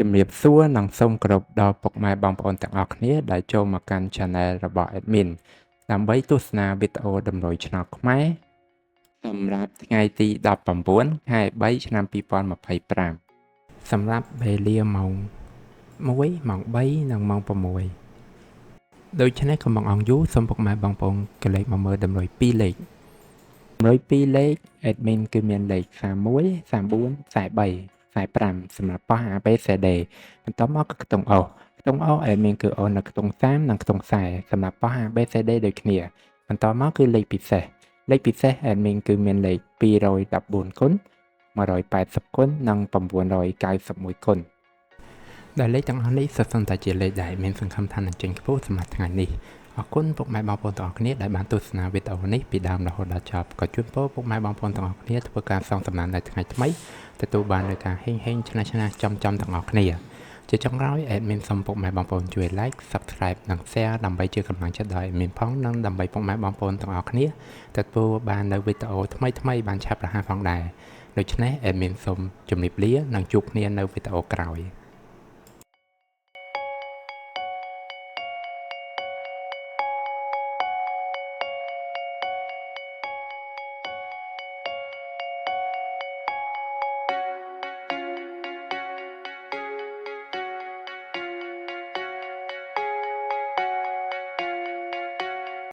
ជំរាបសួរនិងសូមគោរពដល់ពុកម៉ែបងប្អូនទាំងអស់គ្នាដែលចូលមកកាន់ Channel របស់ Admin ដើម្បីទស្សនាវីដេអូតម្រុយឆ្នោតខ្មែរសម្រាប់ថ្ងៃទី19ខែ3ឆ្នាំ2025សម្រាប់វេលាម៉ោង1ម៉ោង3និងម៉ោង6ដូច្នេះកុំបង្អង់យូរសូមពុកម៉ែបងប្អូនកលេចមកមើលតម្រុយ2លេខតម្រុយ2លេខ Admin គឺមានលេខ31 34 43 45សម្រាប់ប៉ះ ABCD បន្ទាប់មកគឺខ្ទង់ O ខ្ទង់ O Admin គឺ O នៅខ្ទង់30និងខ្ទង់40សម្រាប់ប៉ះ ABCD ដូចគ្នាបន្ទាប់មកគឺលេខពិសេសAdmin គឺមានលេខ214គុណ180គុណនិង991គុណដែលលេខទាំងអស់នេះសុទ្ធសឹងតែជាលេខដែលមានសង្ឃឹមថានឹងចេញខ្ពស់សម្រាប់ថ្ងៃនេះអរគុណពុកម៉ែបងប្អូនទាំងអស់គ្នាដែលបានទស្សនាវីដេអូនេះពីដើមរហូតដល់ចប់ក៏ជូនពរពុកម៉ែបងប្អូនទាំងអស់គ្នាធ្វើការសងសំណាននៅថ្ងៃថ្មីទទួលបាននូវការហេងឆ្នះចំទាំងអស់គ្នាជាចុងក្រោយ Admin សូមពុកម៉ែបងប្អូនជួយ Like Subscribe និង Share ដើម្បីជាកម្លាំងចិត្តដល់ Admin ផងនិងដើម្បីពុកម៉ែបងប្អូនទាំងអស់គ្នាទទួលបាននូវវីដេអូថ្មីបានឆាប់រហ័សផងដែរដូច្នេះ Admin សូមជម្រាបលានិងជួបគ្នានៅវីដេអូក្រោយ